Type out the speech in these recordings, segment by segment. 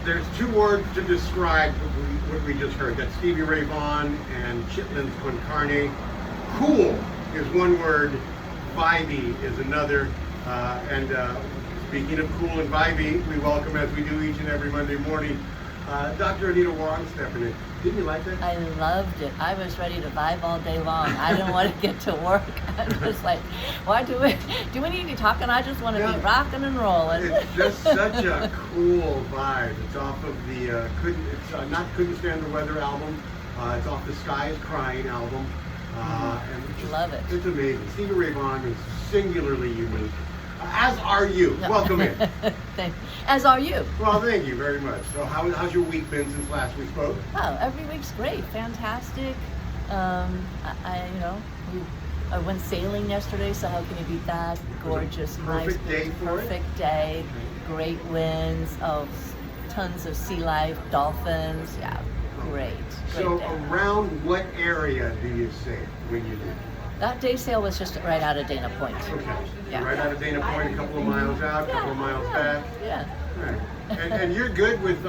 There's two words to describe what we just heard. That's Stevie Ray Vaughan and Chitlins con Carne. Cool is one word, vibey is another. Speaking of cool and vibey, we welcome, as we do each and every Monday morning, Dr. Anita Wang stepping in. Didn't you like that? I loved it. I was ready to vibe all day long. I didn't want to get to work. I was like, why do we need to be talking? I just want to be rocking and rolling. It's just such a cool vibe. It's off of the Couldn't Stand the Weather album. It's off the Sky is Crying album. And love it. It's amazing. Stevie Ray Vaughan is singularly unique. As are you. Yep. Welcome in. As are you. Well, thank you very much. So how's your week been since last we spoke? Oh, every week's great. Fantastic. I went sailing yesterday, so how can you beat that? Gorgeous. Perfect day for it? Perfect day. Great winds. Oh, tons of sea life, dolphins. Yeah, great. So day. Around what area do you sail when you do? That day sail was just right out of Dana Point. Okay. Yeah. Right out of Dana Point, a couple of miles out, a couple of miles back. Yeah. Right. And you're good with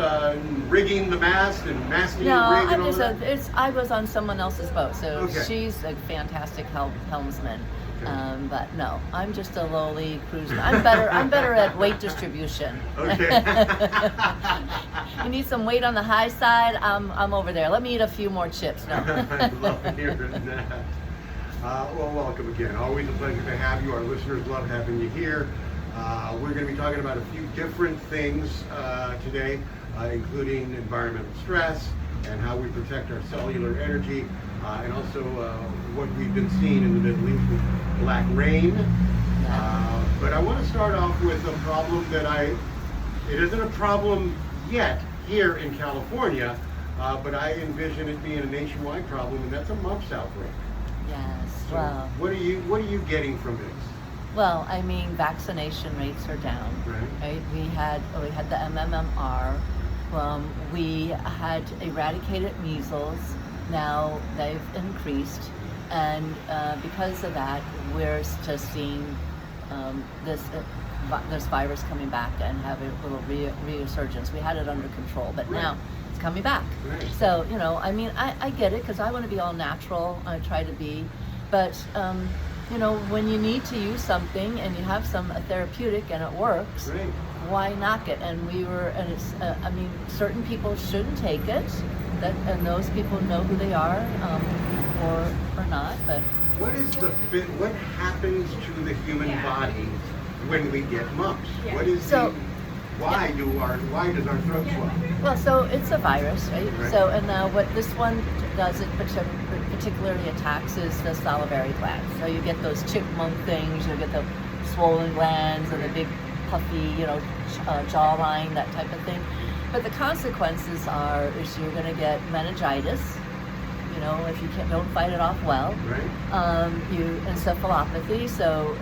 rigging the mast and masting No, the rig and I'm all just that? I was on someone else's boat, so Okay. she's a fantastic helmsman. Okay. But no, I'm just a lowly cruiser. I'm better at weight distribution. Okay. You need some weight on the high side, I'm over there. Let me eat a few more chips. No. I love hearing that. Well, welcome again. Always a pleasure to have you. Our listeners love having you here. We're going to be talking about a few different things today, including environmental stress and how we protect our cellular energy, and also what we've been seeing in the Middle East with black rain. But I want to start off with a problem that it isn't a problem yet here in California, but I envision it being a nationwide problem, and that's a mumps outbreak. Yes. So Well. what are you getting from this? Well, I mean, vaccination rates are down. Right. We had the MMR. We had eradicated measles. Now they've increased, and because of that, we're just seeing this virus coming back and have a little resurgence. We had it under control, but now it's coming back. Right. So I get it because I want to be all natural. I try to be, but when you need to use something and you have some therapeutic and it works, why knock it? And it's certain people shouldn't take it, and those people know who they are, or not. But what happens to the human body when we get mumps? What is why does our throat swell? Well, so it's a virus, right? So, and now what this one does, it particularly attacks is the salivary glands. So you get those chipmunk things, you get the swollen glands and the big puffy, jawline, that type of thing. But the consequences is you're going to get meningitis, if you don't fight it off well. Encephalopathy, so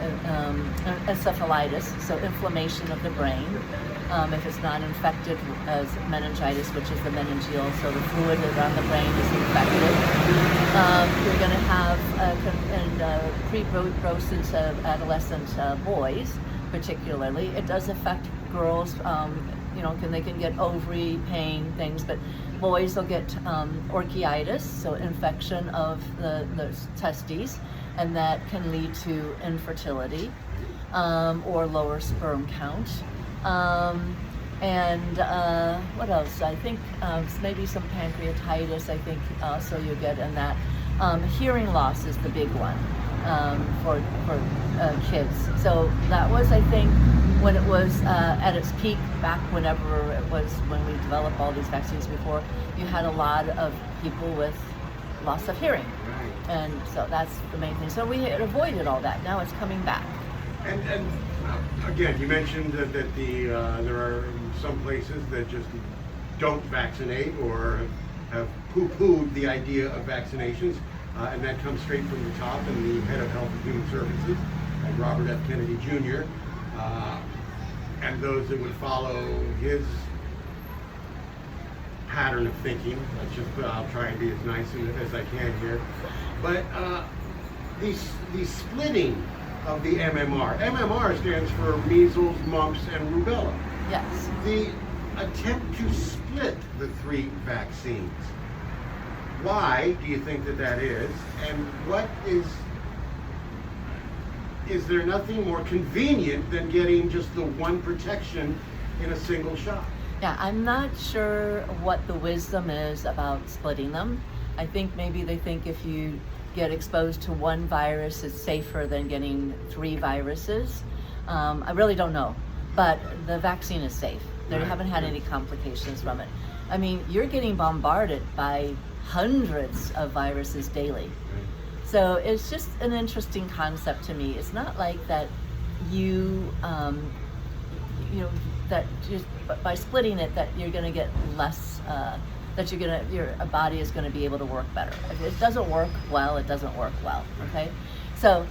encephalitis, so inflammation of the brain. If it's not infected as meningitis, which is the meningeal, so the fluid around the brain is infected. You're going to have pre-pubescent adolescent boys, particularly. It does affect girls. They can get ovary pain, things, but boys will get orchitis, so infection of the testes, and that can lead to infertility or lower sperm count. What else? I think maybe some pancreatitis, I think also you get in that. Hearing loss is the big one for kids. So that was, I think, when it was at its peak, back whenever it was, when we developed all these vaccines before, you had a lot of people with loss of hearing. And so that's the main thing. So we had avoided all that. Now it's coming back. And again, you mentioned that there are some places that just don't vaccinate or have poo-pooed the idea of vaccinations, and that comes straight from the top, and the head of Health and Human Services, Robert F. Kennedy Jr., and those that would follow his pattern of thinking. I'll try and be as nice as I can here. But the splitting of the MMR. MMR stands for measles, mumps, and rubella. Yes. attempt to split the 3 vaccines. Why do you think that is? And what is there nothing more convenient than getting just the one protection in a single shot? Yeah, I'm not sure what the wisdom is about splitting them. I think maybe they think if you get exposed to one virus, it's safer than getting 3 viruses. I really don't know, but the vaccine is safe. They haven't had any complications from it. I mean, you're getting bombarded by hundreds of viruses daily. So it's just an interesting concept to me. It's not like that that just by splitting it that you're going to get less, that your body is going to be able to work better. If it doesn't work well, it doesn't work well, okay? So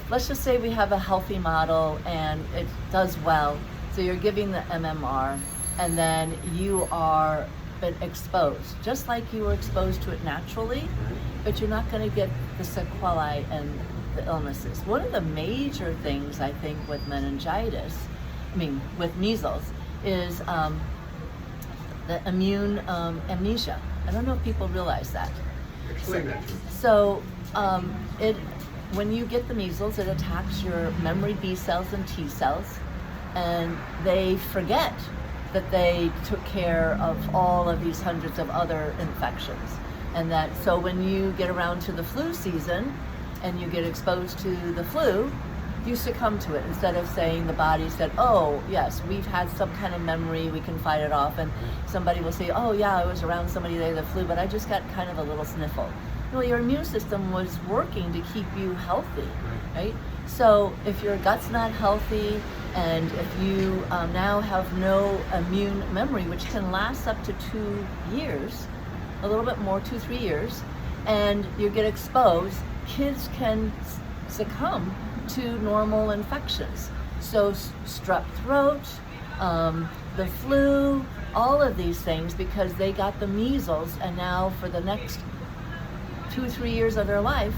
let's just say we have a healthy model and it does well, so you're giving the MMR and then you are been exposed, just like you were exposed to it naturally, but you're not going to get the sequelae and the illnesses. One of the major things I think with with measles, is the immune amnesia. I don't know if people realize that. Explain that. So when you get the measles, it attacks your memory B cells and T cells, and they forget that they took care of all of these hundreds of other infections. And so when you get around to the flu season and you get exposed to the flu, you succumb to it instead of saying the body said, oh yes, we've had some kind of memory, we can fight it off. And somebody will say, oh yeah, I was around somebody they had the flu, but I just got kind of a little sniffle. Well, your immune system was working to keep you healthy, right? So if your gut's not healthy, and if you now have no immune memory, which can last up to 2 years, a little bit more, 2-3 years, and you get exposed, kids can succumb to normal infections. So strep throat, the flu, all of these things, because they got the measles, and now for the next 2-3 years of their life,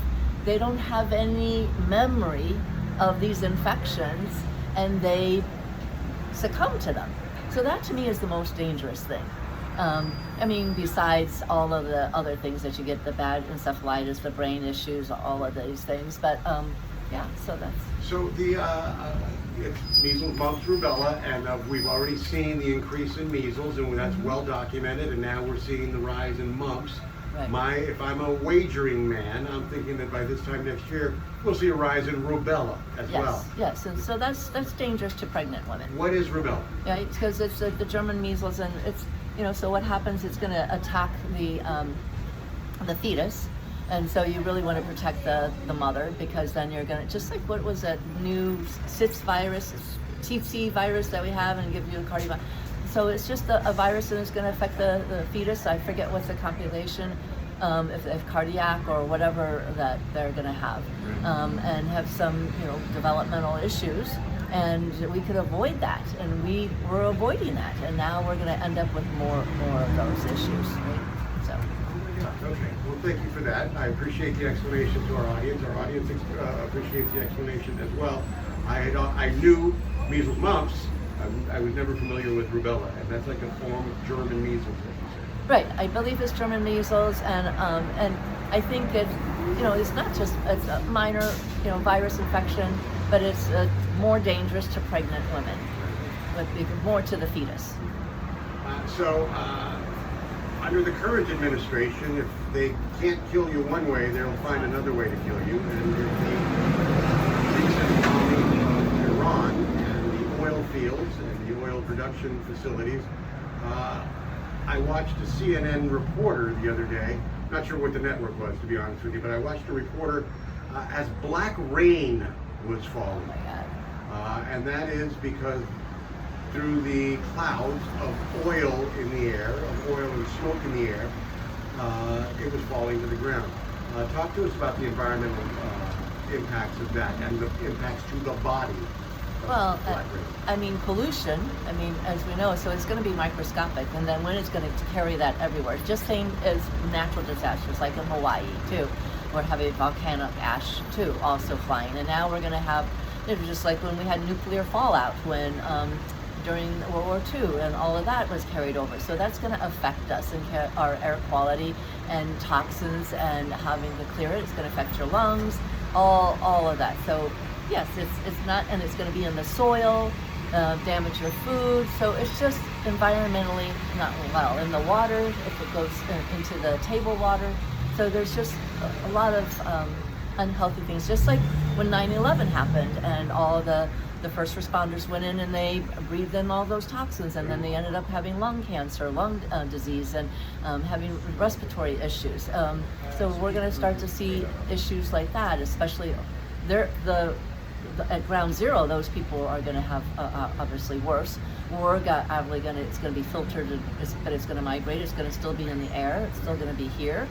they don't have any memory of these infections, and they succumb to them. So that to me is the most dangerous thing. Besides all of the other things that you get, the bad encephalitis, the brain issues, all of these things. But so that's... So it's measles, mumps, rubella, and we've already seen the increase in measles, and that's well documented, and now we're seeing the rise in mumps. Right. If I'm a wagering man, I'm thinking that by this time next year, we'll see a rise in rubella as well. Yes, and so that's dangerous to pregnant women. What is rubella? Yeah, because it's the German measles, and it's, so what happens, it's going to attack the fetus, and so you really want to protect the mother, because then you're going to, just like what was that new tsetse virus that we have, and give you a cardiovascular. So it's just a virus, and it's going to affect the fetus. I forget what's the compilation, if cardiac or whatever that they're going to have, and have some developmental issues. And we could avoid that, and we were avoiding that, and now we're going to end up with more of those issues. Right? So. Okay. Well, thank you for that. I appreciate the explanation to our audience. Our audience appreciates the explanation as well. I knew measles, mumps. I was never familiar with rubella, and that's like a form of German measles, like you said. Right. I believe it's German measles, and I think it's not just it's a minor virus infection, but it's more dangerous to pregnant women, more to the fetus. Under the current administration, if they can't kill you one way, they'll find another way to kill you. And with the recent bombing of Iran and the oil fields and the oil production facilities, I watched a CNN reporter the other day. Not sure what the network was, to be honest with you, but I watched a reporter as black rain was falling. Oh my God. And that is because through the clouds of oil in the air, of oil and smoke in the air, it was falling to the ground. Talk to us about the environmental impacts of that and the impacts to the body. Well, pollution, as we know, so it's going to be microscopic, and then when it's going to carry that everywhere, just same as natural disasters, like in Hawaii, too. We're having volcanic ash, too, also flying, and now we're going to have, just like when we had nuclear fallout, when during World War II, and all of that was carried over. So that's going to affect us and our air quality and toxins and having to clear it. It's going to affect your lungs, all of that. So yes, it's not, and it's going to be in the soil, damage your food. So it's just environmentally not well. In the water, if it goes into the table water. So there's just a lot of unhealthy things. Just like when 9/11 happened, and all the first responders went in and they breathed in all those toxins, and then they ended up having lung cancer, lung disease, and having respiratory issues. So we're going to start to see issues like that, especially at ground zero. Those people are going to have obviously worse. It's going to be filtered, but it's going to migrate. It's going to still be in the air. It's still going to be here.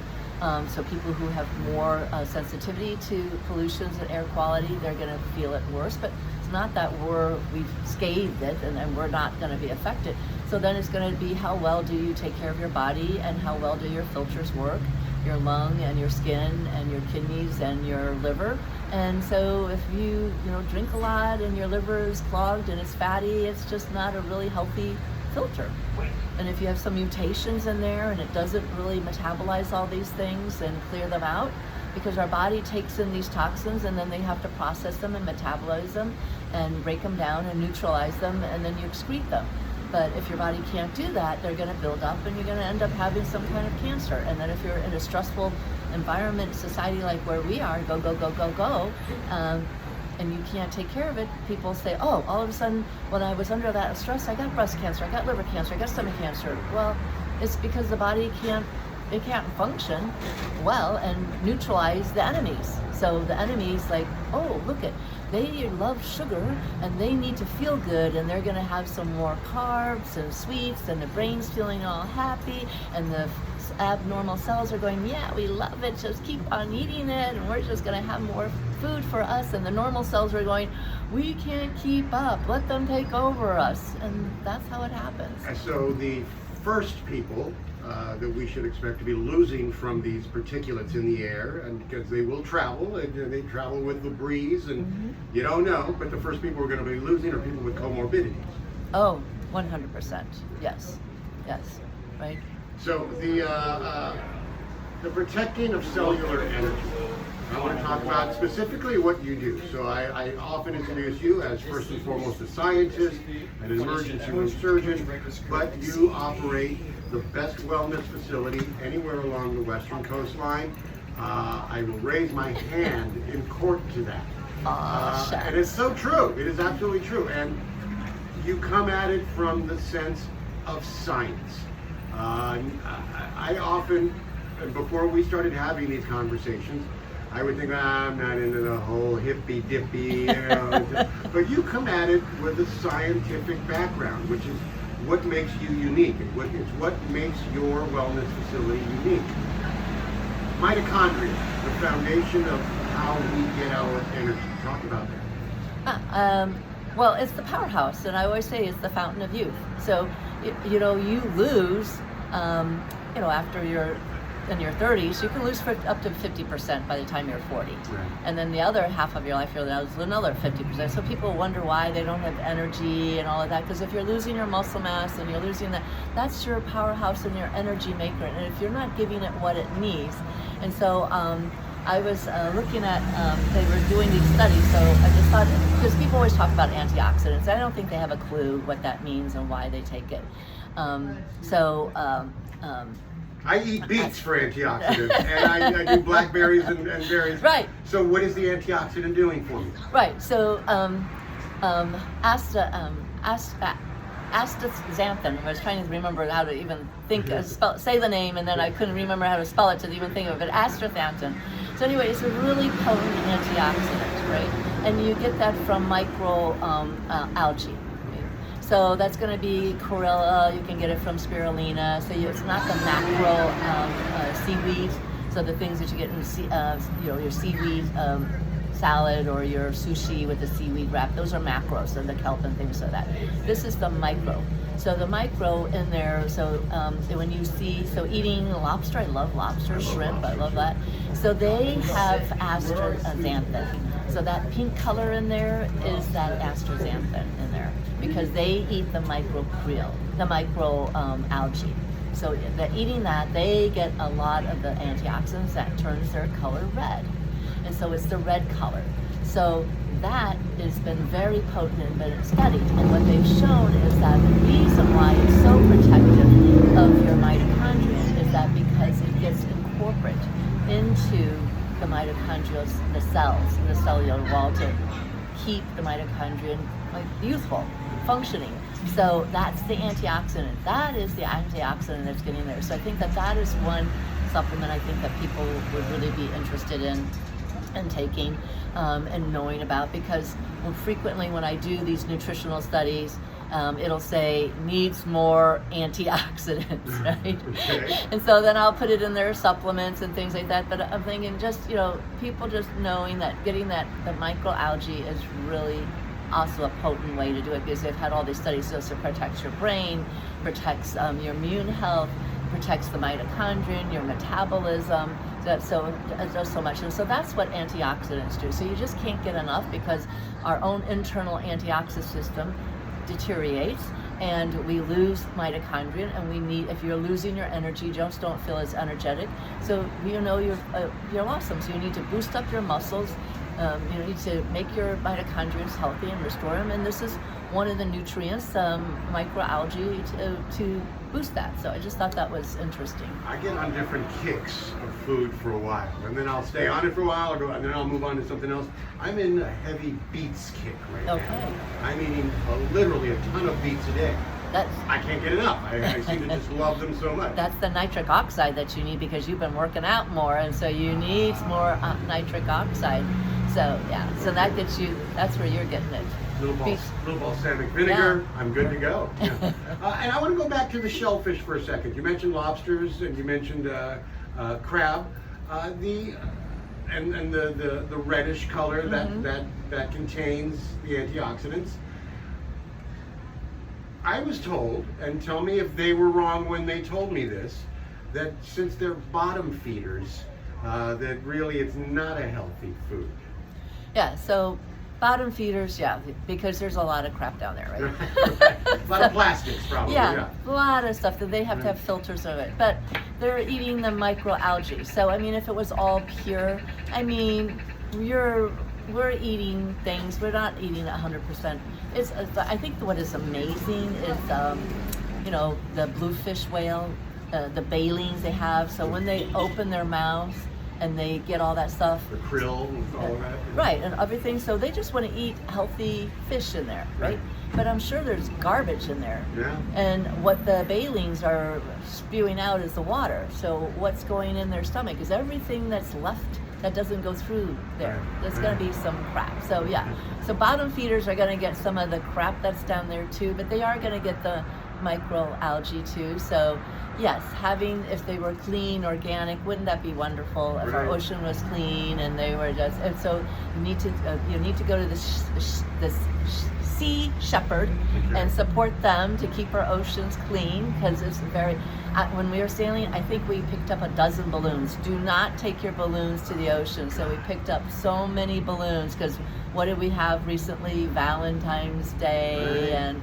So people who have more sensitivity to pollutions and air quality, they're going to feel it worse. But it's not that we've scathed it and we're not going to be affected. So then it's going to be, how well do you take care of your body, and how well do your filters work, your lung and your skin and your kidneys and your liver. And so if you drink a lot and your liver is clogged and it's fatty, it's just not a really healthy filter. And if you have some mutations in there and it doesn't really metabolize all these things and clear them out, because our body takes in these toxins and then they have to process them and metabolize them and break them down and neutralize them, and then you excrete them. But if your body can't do that, they're going to build up and you're going to end up having some kind of cancer. And then if you're in a stressful environment, society like where we are, go, and you can't take care of it, people say, oh, all of a sudden, when I was under that stress, I got breast cancer, I got liver cancer, I got stomach cancer. Well, it's because the body can't function well and neutralize the enemies. So the enemies, like, oh, look it, they love sugar and they need to feel good, and they're going to have some more carbs and sweets, and the brain's feeling all happy, and the abnormal cells are going, yeah, we love it, just keep on eating it, and we're just going to have more food for us. And the normal cells are going, we can't keep up, let them take over us. And that's how it happens. So the first people that we should expect to be losing from these particulates in the air, and because they will travel, and they travel with the breeze, and you don't know, but the first people we're going to be losing are people with comorbidities. Oh, 100%. Yes, right. So the protecting of cellular energy, I want to talk about specifically what you do. So I often introduce you as first and foremost a scientist, an emergency room surgeon, but you operate the best wellness facility anywhere along the western coastline. I will raise my hand in court to that. And it's so true. It is absolutely true. And you come at it from the sense of science. I often, before we started having these conversations, I would think, I'm not into the whole hippy-dippy, but you come at it with a scientific background, which is what makes you unique. It's what makes your wellness facility unique. Mitochondria, the foundation of how we get our energy. Talk about that. Well, it's the powerhouse, and I always say it's the fountain of youth. So, you lose, after you're in your 30s, you can lose for up to 50% by the time you're 40. Right. And then the other half of your life, you'll lose another 50%. So people wonder why they don't have energy and all of that, because if you're losing your muscle mass and you're losing that's your powerhouse and your energy maker. And if you're not giving it what it needs. And so I was looking at, they were doing these studies, so I just thought, because people always talk about antioxidants, I don't think they have a clue what that means and why they take it. I eat beets for antioxidants, and I do blackberries and berries. Right. So what is the antioxidant doing for me? Right. So astaxanthin. I was trying to remember how to even say the name, and then I couldn't remember how to spell it to even think of it. Astaxanthin. So anyway, it's a really potent antioxidant, right? And you get that from micro algae. So that's going to be chlorella. You can get it from spirulina. So it's not the macro seaweed. So the things that you get in your seaweed salad or your sushi with the seaweed wrap, those are macros, so the kelp and things like that. This is the micro. So the micro in there, so when you see, eating lobster, I love lobster, shrimp, I love that. So they have astaxanthin. So that pink color in there is that astaxanthin in there. because they eat the microcrill, the micro algae. So eating that, they get a lot of the antioxidants that turns their color red. And so it's the red color. So that has been very potent and been studied. And what they've shown is that the reason why it's so protective of your mitochondria is that because it gets incorporated into the mitochondria, the cells, the cellular wall to keep the mitochondria like youthful, functioning. So that's the antioxidant. That is the antioxidant that's getting there. So I think that that is one supplement I think that people would really be interested in and taking and knowing about, because frequently when I do these nutritional studies, it'll say needs more antioxidants, right? Okay. And so then I'll put it in their supplements and things like that. But I'm thinking just, people just knowing that getting the microalgae is really also a potent way to do it, because they've had all these studies. So it protects your brain, protects your immune health, protects the mitochondria, your metabolism. So it does so much. And so that's what antioxidants do. So you just can't get enough, because our own internal antioxidant system deteriorates and we lose mitochondria, and we need, if you're losing your energy, you just don't feel as energetic. So you're awesome. So you need to boost up your muscles. You need to make your mitochondria healthy and restore them. And this is one of the nutrients, microalgae, to boost that. So I just thought that was interesting. I get on different kicks of food for a while, and then I'll stay on it for a while, and then I'll move on to something else. I'm in a heavy beets kick right now. I'm eating literally a ton of beets a day. I can't get enough. I seem to just love them so much. That's the nitric oxide that you need, because you've been working out more, and so you need more nitric oxide. So yeah, so that gets you, that's where you're getting it. Little balsamic vinegar, yeah. I'm good to go. Yeah. And I want to go back to the shellfish for a second. You mentioned lobsters and you mentioned crab. The reddish color that contains the antioxidants. I was told, and tell me if they were wrong when they told me this, that since they're bottom feeders, that really it's not a healthy food. Yeah, so bottom feeders, yeah, because there's a lot of crap down there, right? A lot of plastics, probably. Yeah, a lot of stuff that they have to have filters of it. But they're eating the microalgae. So, I mean, if it was all pure, I mean, we're eating things, we're not eating 100%. I think what is amazing is, the bluefish whale, the baleen they have. So when they open their mouths, and they get all that stuff. The krill and all that. Right, and everything. So they just want to eat healthy fish in there, right? But I'm sure there's garbage in there. Yeah. And what the baleens are spewing out is the water. So what's going in their stomach is everything that's left that doesn't go through there. There's going to be some crap. So yeah. So bottom feeders are going to get some of the crap that's down there too, but they are going to get the microalgae too. So yes, if they were clean, organic, wouldn't that be wonderful? If our ocean was clean and they were just, and so you need to go to the Sea Shepherd and support them to keep our oceans clean, because it's when we were sailing, I think we picked up a dozen balloons. Do not take your balloons to the ocean. So we picked up so many balloons, because what did we have recently? Valentine's Day and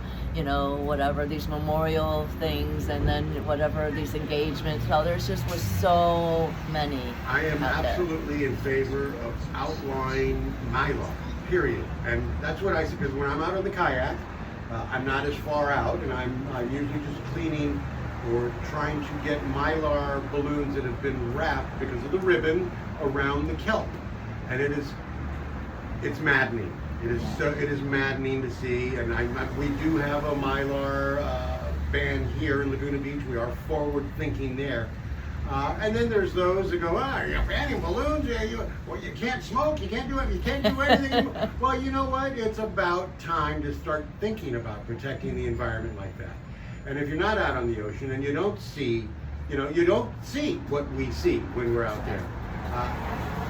whatever, these memorial things, and then whatever, these engagements. Well, there's just was so many. I am absolutely in favor of outlawing mylar, period. And that's what I see, because when I'm out on the kayak, I'm not as far out, and I'm usually just cleaning or trying to get mylar balloons that have been wrapped because of the ribbon around the kelp. And it's maddening. It is maddening to see, and we do have a mylar ban here in Laguna Beach. We are forward thinking there. And then there's those that go, you're banning balloons, you can't smoke, you can't do it, you can't do anything. Well, you know what? It's about time to start thinking about protecting the environment like that. And if you're not out on the ocean and you don't see what we see when we're out there.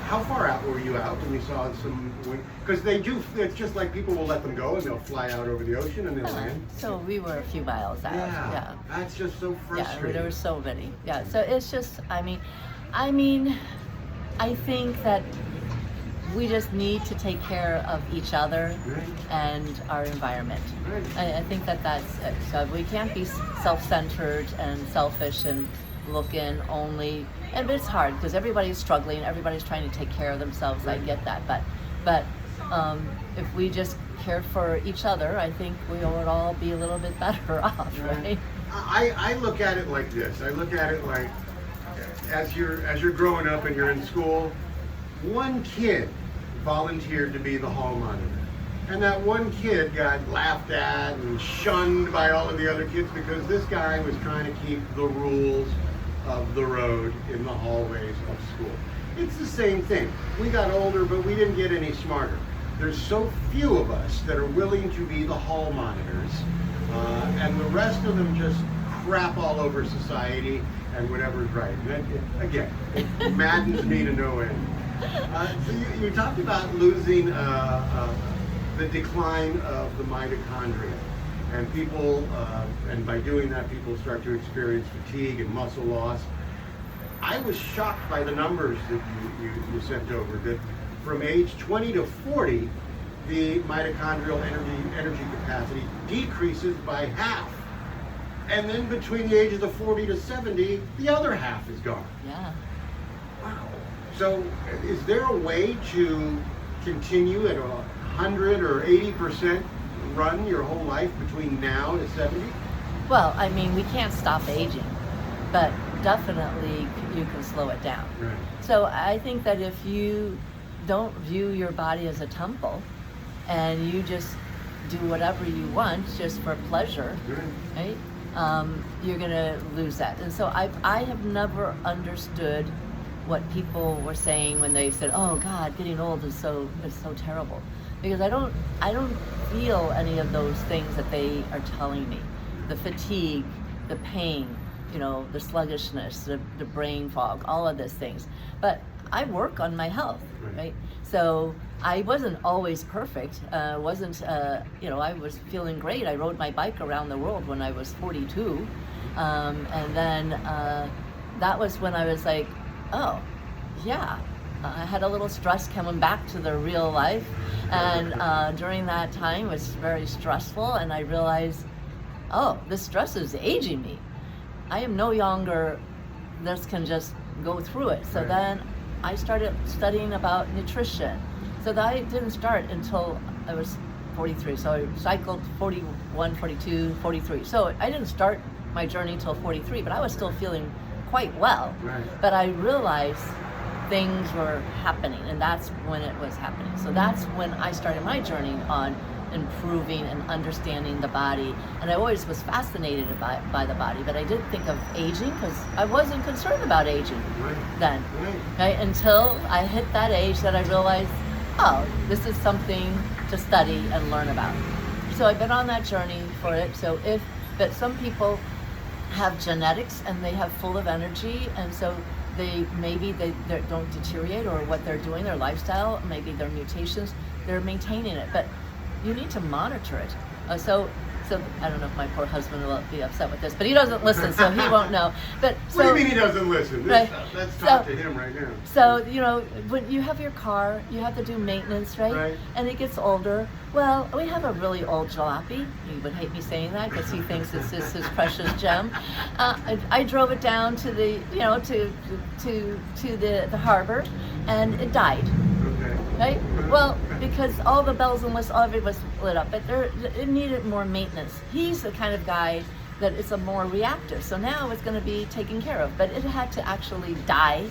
How far out were you out when you saw some? Because it's just like people will let them go and they'll fly out over the ocean and they'll land. So we were a few miles out. Yeah. That's just so frustrating. Yeah, there were so many. Yeah, so it's just, I think that we just need to take care of each other Right. and our environment. Right. I think that's it. So we can't be self-centered and selfish and look in only, and it's hard because everybody's struggling, everybody's trying to take care of themselves. I get that, but if we just cared for each other, I think we would all be a little bit better off, right? I look at it like this. I look at it like as you're growing up and you're in school, one kid volunteered to be the hall monitor. And that one kid got laughed at and shunned by all of the other kids because this guy was trying to keep the rules of the road in the hallways of school. It's the same thing. We got older, but we didn't get any smarter. There's so few of us that are willing to be the hall monitors, and the rest of them just crap all over society and whatever's right. And that, again, it maddens me to no end. So you talked about losing the decline of the mitochondria, and people, and by doing that, people start to experience fatigue and muscle loss. I was shocked by the numbers that you sent over, that from age 20 to 40, the mitochondrial energy capacity decreases by half. And then between the ages of 40 to 70, the other half is gone. Yeah. Wow. So is there a way to continue at 100 or 80% run your whole life between now to 70? Well, I mean, we can't stop aging, but definitely you can slow it down. Right. So I think that if you don't view your body as a temple and you just do whatever you want just for pleasure, right? You're gonna lose that. And so I have never understood what people were saying when they said, "Oh God, getting old is so terrible," because I don't feel any of those things that they are telling me. The fatigue, the pain, the sluggishness, the brain fog, all of these things. But I work on my health, right? So I wasn't always perfect. I was feeling great. I rode my bike around the world when I was 42. And then that was when I was like, oh, yeah. I had a little stress coming back to the real life. And during that time, it was very stressful. And I realized, oh, this stress is aging me. I am no longer, this can just go through it. So then I started studying about nutrition. So that I didn't start until I was 43. So I cycled 41, 42, 43. So I didn't start my journey until 43, but I was still feeling quite well. Right. But I realized things were happening, and that's when it was happening. So that's when I started my journey on improving and understanding the body. And I always was fascinated by the body, but I didn't think of aging because I wasn't concerned about aging then. Right? Until I hit that age that I realized, oh, this is something to study and learn about. So I've been on that journey for it. But some people have genetics and they have full of energy, and so they don't deteriorate, or what they're doing, their lifestyle, maybe their mutations, they're maintaining it. But you need to monitor it. So I don't know if my poor husband will be upset with this, but he doesn't listen, so he won't know. But what do you mean he doesn't listen? Right. Let's talk to him right now. So when you have your car, you have to do maintenance, right? And it gets older. Well, we have a really old jalopy. He would hate me saying that because he thinks it's just his precious gem. I drove it down to the the harbor, and it died. Right? Well, because all the bells and whistles, all of it was lit up, but it needed more maintenance. He's the kind of guy that is a more reactive, so now it's going to be taken care of. But it had to actually die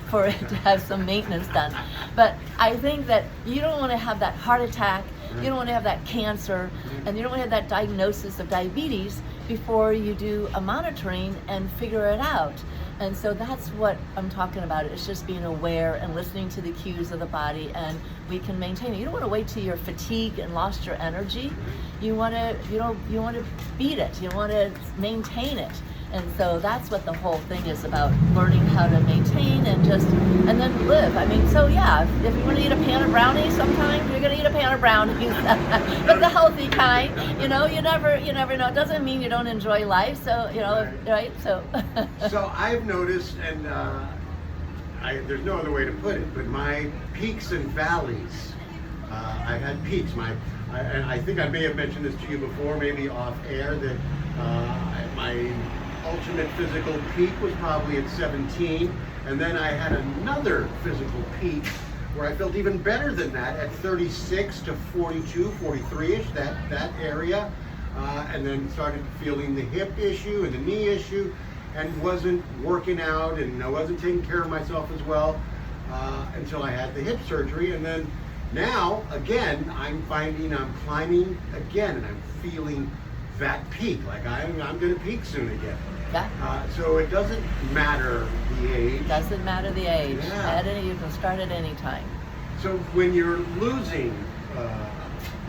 for it to have some maintenance done. But I think that you don't want to have that heart attack, you don't want to have that cancer, and you don't want to have that diagnosis of diabetes before you do a monitoring and figure it out. And so that's what I'm talking about. It's just being aware and listening to the cues of the body, and we can maintain it. You don't want to wait till you're fatigued and lost your energy. You want to beat it. You want to maintain it. And so that's what the whole thing is about, learning how to maintain and then live. I mean, so yeah, if you want to eat a pan of brownies sometime, you're going to eat a pan of brownies, but the healthy kind. You never know. It doesn't mean you don't enjoy life. So right? So. So I've noticed, and there's no other way to put it, but my peaks and valleys, I had peaks. And I think I may have mentioned this to you before, maybe off air, that my ultimate physical peak was probably at 17, and then I had another physical peak where I felt even better than that at 36 to 42, 43-ish, that area, and then started feeling the hip issue and the knee issue, and wasn't working out, and I wasn't taking care of myself as well until I had the hip surgery. And then now, again, I'm finding I'm climbing again, and I'm feeling that peak, like I'm going to peak soon again. Yeah. So it doesn't matter the age. Doesn't matter the age. Yeah. You can start at any time. So when you're losing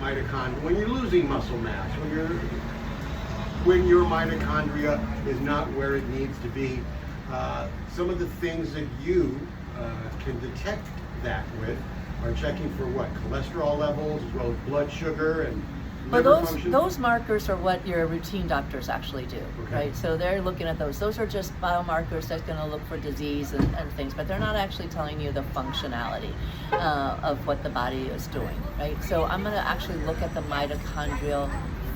mitochondria, when you're losing muscle mass, when your mitochondria is not where it needs to be, some of the things that you can detect that with are checking for what? Cholesterol levels, as well as blood sugar and Well, liver function? those markers are what your routine doctors actually do, Okay. right? So they're looking at those. Those are just biomarkers that's going to look for disease and things, but they're not actually telling you the functionality of what the body is doing, right? So I'm going to actually look at the mitochondrial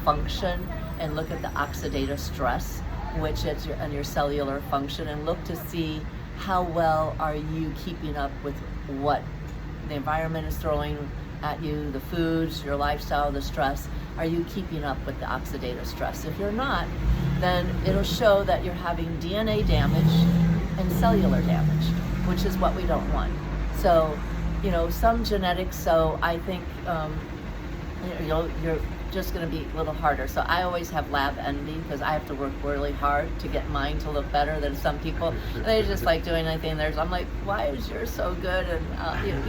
function and look at the oxidative stress, which is your cellular function, and look to see how well are you keeping up with what the environment is throwing at you, the foods, your lifestyle, the stress. Are you keeping up with the oxidative stress? If you're not, then it'll show that you're having DNA damage and cellular damage, which is what we don't want. So, some genetics, so I think, you're just going to be a little harder. So I always have lab envy because I have to work really hard to get mine to look better than some people. They just like doing anything theirs. I'm like, why is yours so good? And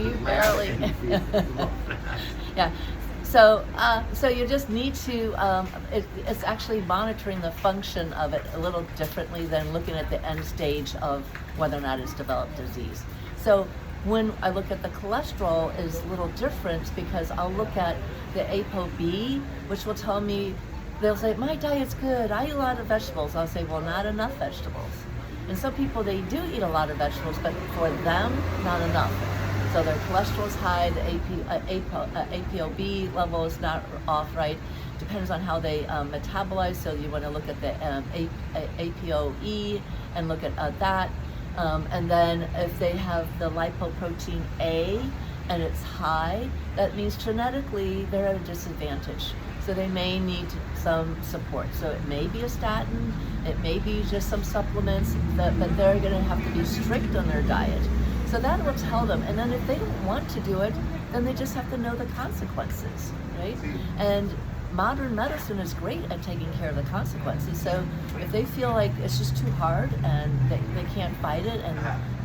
you barely. Yeah. So you just need to, it's actually monitoring the function of it a little differently than looking at the end stage of whether or not it's developed disease. So when I look at the cholesterol is a little different because I'll look at the ApoB, which will tell me, they'll say, my diet's good, I eat a lot of vegetables. I'll say, well, not enough vegetables. And some people, they do eat a lot of vegetables, but for them, not enough. So their cholesterol is high, the ApoB level is not off right. Depends on how they metabolize. So you want to look at the ApoE and look at that. And then if they have the lipoprotein A and it's high, that means genetically they're at a disadvantage. So they may need some support. So it may be a statin, it may be just some supplements, but they're going to have to be strict on their diet. So that will tell them. And then if they don't want to do it, then they just have to know the consequences, right? And modern medicine is great at taking care of the consequences. So if they feel like it's just too hard and they can't fight it and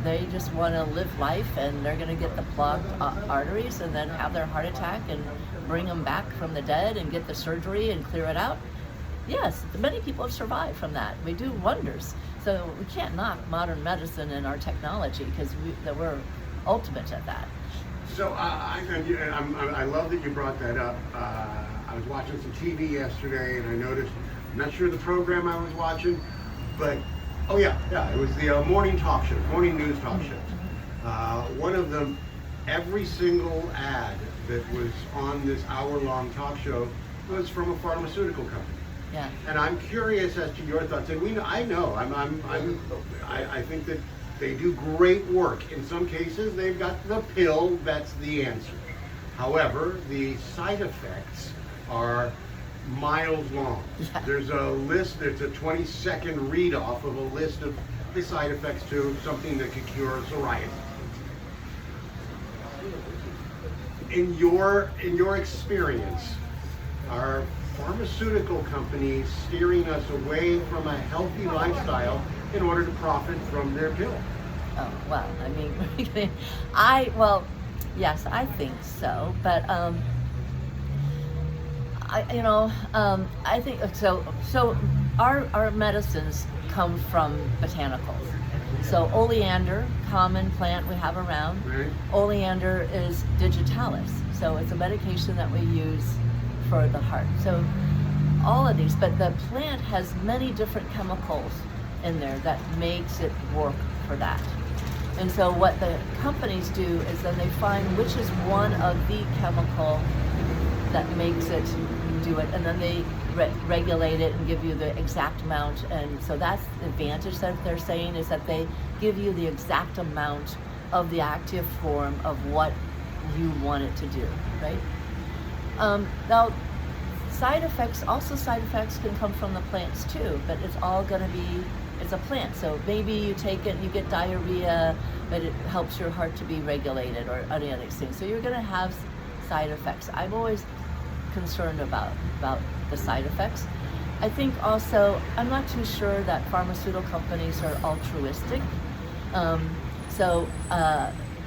they just want to live life and they're going to get the clogged arteries and then have their heart attack and bring them back from the dead and get the surgery and clear it out, yes, many people have survived from that. We do wonders. So we can't knock modern medicine and our technology because we're ultimate at that. So I love that you brought that up. I was watching some TV yesterday, and I noticed, I'm not sure the program I was watching, but, it was the morning news talk show. One of them, every single ad that was on this hour-long talk show was from a pharmaceutical company. Yeah. And I'm curious as to your thoughts. And I think that they do great work. In some cases, they've got the pill that's the answer. However, the side effects are miles long. Yeah. There's a list, there's a 20-second read-off of a list of the side effects to something that could cure psoriasis. In your experience, are pharmaceutical companies steering us away from a healthy lifestyle in order to profit from their pill? Oh, well, I mean, yes, I think so, but I think so. So our medicines come from botanicals. So oleander, common plant we have around. Right. Oleander is digitalis, so it's a medication that we use for the heart. So all of these, but the plant has many different chemicals in there that makes it work for that. And so what the companies do is then they find which is one of the chemical that makes it do it, and then they regulate it and give you the exact amount. And so that's the advantage that they're saying, is that they give you the exact amount of the active form of what you want it to do, right? Now, side effects can come from the plants too, but it's all going to be, it's a plant. So maybe you take it and you get diarrhea, but it helps your heart to be regulated, or any other things. So you're going to have side effects. I'm always concerned about the side effects. I think also, I'm not too sure that pharmaceutical companies are altruistic.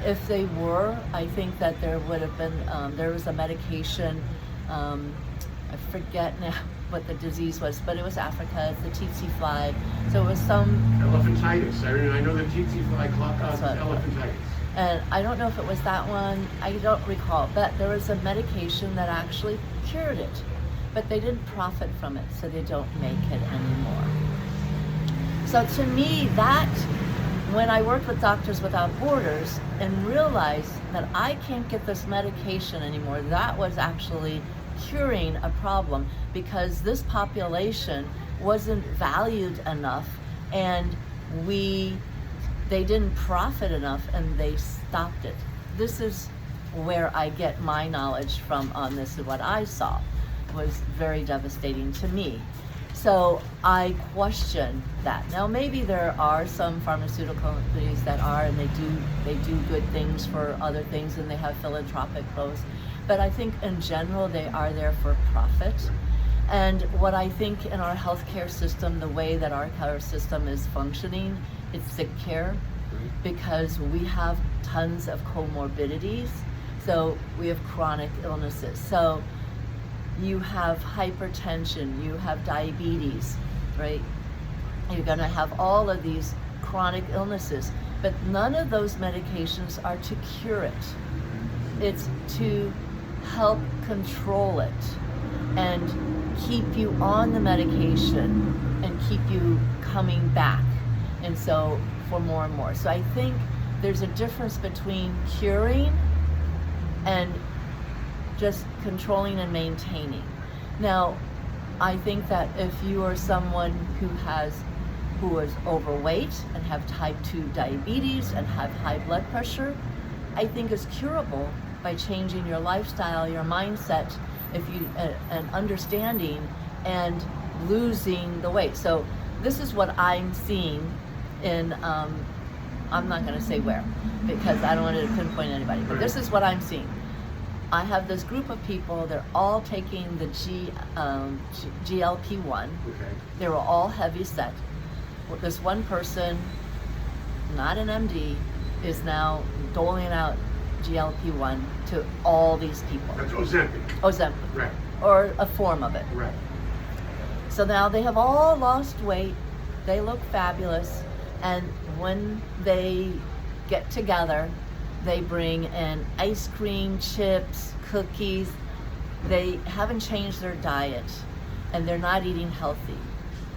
If they were, I think that there would have been, there was a medication, I forget now what the disease was, but it was Africa, it's the tsetse fly. So it was some... Elephantitis. I know the tsetse fly causes elephantitis. And I don't know if it was that one, I don't recall, but there was a medication that actually cured it, but they didn't profit from it, so they don't make it anymore. So to me, that, when I worked with Doctors Without Borders and realized that I can't get this medication anymore, that was actually curing a problem, because this population wasn't valued enough, and they didn't profit enough, and they stopped it. This is where I get my knowledge from on this, and what I saw was very devastating to me. So I question that. Now maybe there are some pharmaceutical companies that are, and they do good things for other things, and they have philanthropic goals. But I think in general they are there for profit. And what I think in our healthcare system, the way that our care system is functioning, it's sick care, because we have tons of comorbidities. So we have chronic illnesses. So you have hypertension, you have diabetes, right? You're gonna have all of these chronic illnesses, but none of those medications are to cure it. It's to help control it and keep you on the medication and keep you coming back. And so for more and more. So I think there's a difference between curing and just controlling and maintaining. Now, I think that if you are someone who is overweight and have type 2 diabetes and have high blood pressure, I think is curable by changing your lifestyle, your mindset, and understanding and losing the weight. So this is what I'm seeing in, I'm not gonna say where, because I don't want to pinpoint anybody, but this is what I'm seeing. I have this group of people, they're all taking the GLP-1. Okay. They were all heavy set. This one person, not an MD, is now doling out GLP-1 to all these people. That's Ozempic. Ozempic. Right. Or a form of it. Right. So now they have all lost weight, they look fabulous, and when they get together, they bring in ice cream, chips, cookies. They haven't changed their diet, and they're not eating healthy,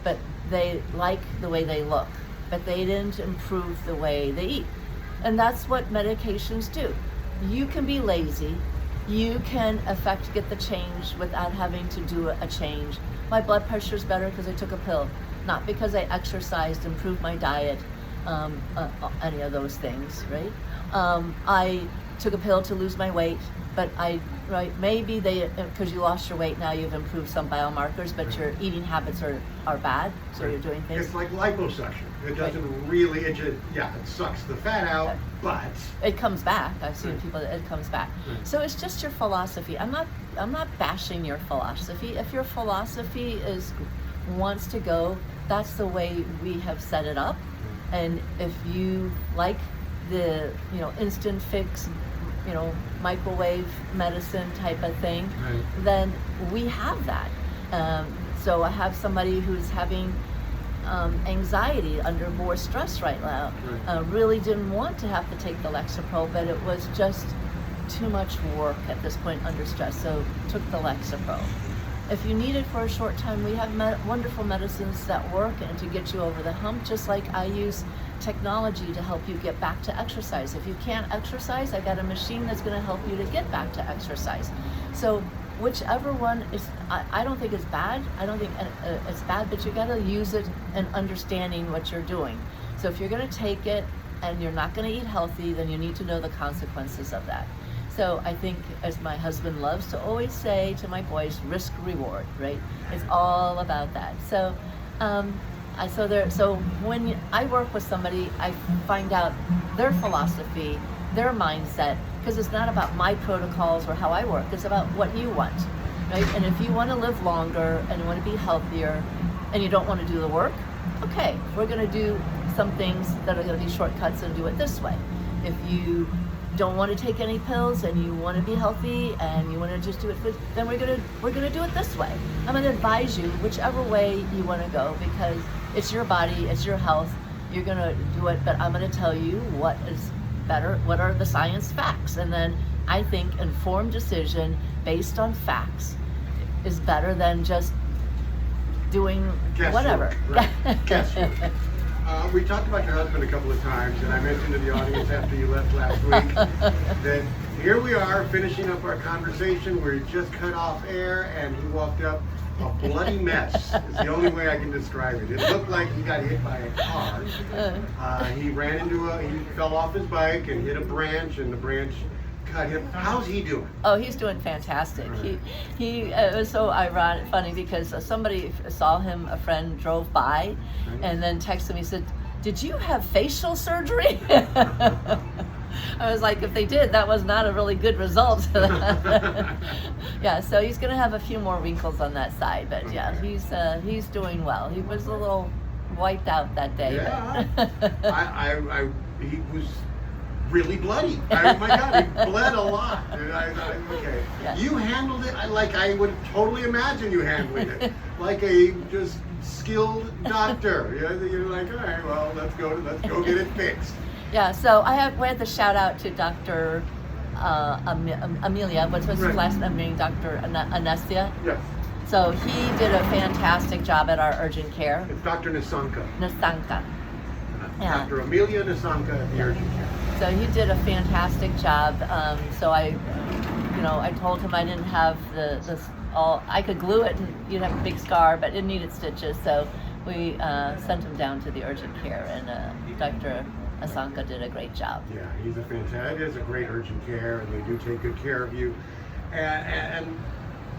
but they like the way they look, but they didn't improve the way they eat. And that's what medications do. You can be lazy, you can get the change without having to do a change. My blood pressure is better because I took a pill, not because I exercised, improved my diet, any of those things, right? I took a pill to lose my weight, but maybe because you lost your weight, now you've improved some biomarkers, but your eating habits are bad, so you're doing things. It's like liposuction. It doesn't really, it sucks the fat out, but it comes back. I've seen people that it comes back. So it's just your philosophy. I'm not bashing your philosophy. If your philosophy wants to go, that's the way we have set it up. And if you like the instant fix, microwave medicine type of thing, then we have that. So I have somebody who's having anxiety under more stress right now. Really didn't want to have to take the Lexapro, but it was just too much work at this point under stress, so took the Lexapro. if you need it for a short time, we have wonderful medicines that work and to get you over the hump, just like I use technology to help you get back to exercise. If you can't exercise, I got a machine that's going to help you to get back to exercise. So whichever one is, I don't think it's bad. I don't think it's bad, but you got to use it and understanding what you're doing. So if you're going to take it and you're not going to eat healthy, then you need to know the consequences of that. So I think, as my husband loves to always say to my boys, risk reward, right? It's all about that. So, so when I work with somebody, I find out their philosophy, their mindset, because it's not about my protocols or how I work. It's about what you want, right? And if you want to live longer and you want to be healthier, and you don't want to do the work, okay, we're going to do some things that are going to be shortcuts and do it this way. If you don't want to take any pills and you want to be healthy and you want to just do it, then we're gonna do it this way. I'm going to advise you whichever way you want to go, because it's your body, it's your health. You're going to do it, but I'm going to tell you what is better, what are the science facts, and then I think informed decision based on facts is better than just doing whatever. Right. Guesswork. We talked about your husband a couple of times, and I mentioned to the audience after you left last week that here we are finishing up our conversation. We just cut off air, and he walked up a bloody mess. It's the only way I can describe it. It looked like he got hit by a car. He fell off his bike and hit a branch, and the branch cut him. How's he doing? Oh, he's doing fantastic. It was so ironic, funny, because somebody saw him, a friend drove by, and then texted me, said, "Did you have facial surgery?" I was like, if they did, that was not a really good result. Yeah, so he's going to have a few more wrinkles on that side, but yeah, he's doing well. He was a little wiped out that day. Yeah, he was really bloody. Oh my God, he bled a lot. Okay. Yeah. You handled it like I would totally imagine you handling it, like a just skilled doctor. You're like, all right, well, let's go get it fixed. Yeah. So we had to shout out to Dr. Amelia. What's his last name? Meaning Dr. Anestia. Yes. So he did a fantastic job at our urgent care. It's Dr. Nisanka. Yeah. Dr. Amelia Nisanka at the urgent care. So he did a fantastic job. So I told him I didn't have I could glue it and you'd have a big scar, but it needed stitches. So we sent him down to the urgent care, and Dr. Asanka did a great job. Yeah, it is a great urgent care, and they do take good care of you. And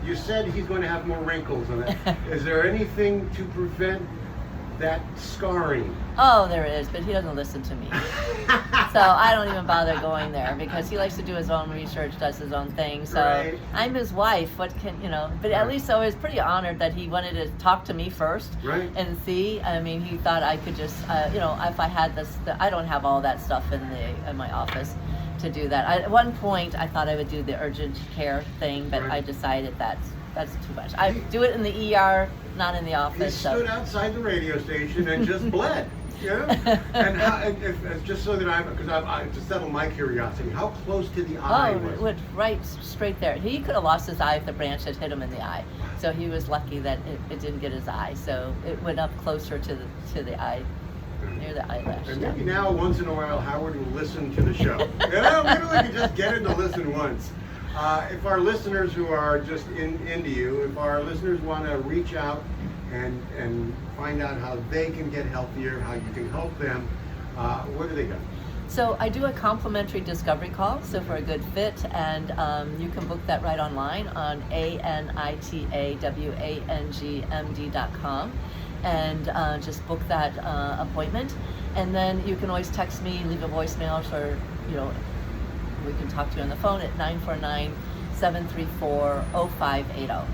you said he's going to have more wrinkles on it. Is there anything to prevent that scarring? Oh, there is, but he doesn't listen to me. So I don't even bother going there, because he likes to do his own research, does his own thing. So right. I'm his wife. What can, but at least I was pretty honored that he wanted to talk to me first, right, and see. I mean, he thought I could just, if I had this, I don't have all that stuff in my office to do that. At one point, I thought I would do the urgent care thing, but right. I decided that's too much. I do it in the ER, not in the office. He stood outside the radio station and just bled. Yeah, and just so that because to settle my curiosity, how close to the eye was it? Went right straight there. He could have lost his eye if the branch had hit him in the eye. So he was lucky that it didn't get his eye. So it went up closer to the eye, near the eyelash. And maybe now, once in a while, Howard will listen to the show. Maybe we could just get him to listen once. If our listeners who are just into you, if our listeners want to reach out and find out how they can get healthier, how you can help them, where do they go? So I do a complimentary discovery call, so for a good fit, and you can book that right online on ANITAWANGMD.com, and just book that appointment. And then you can always text me, leave a voicemail, or we can talk to you on the phone at 949-734-0580.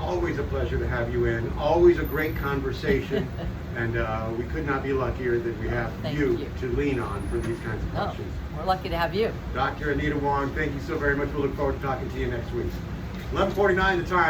Always a pleasure to have you in. Always a great conversation. And we could not be luckier that we have you to lean on for these kinds of questions. We're lucky to have you. Dr. Anita Wang, thank you so very much. We'll look forward to talking to you next week. 11:49 the time.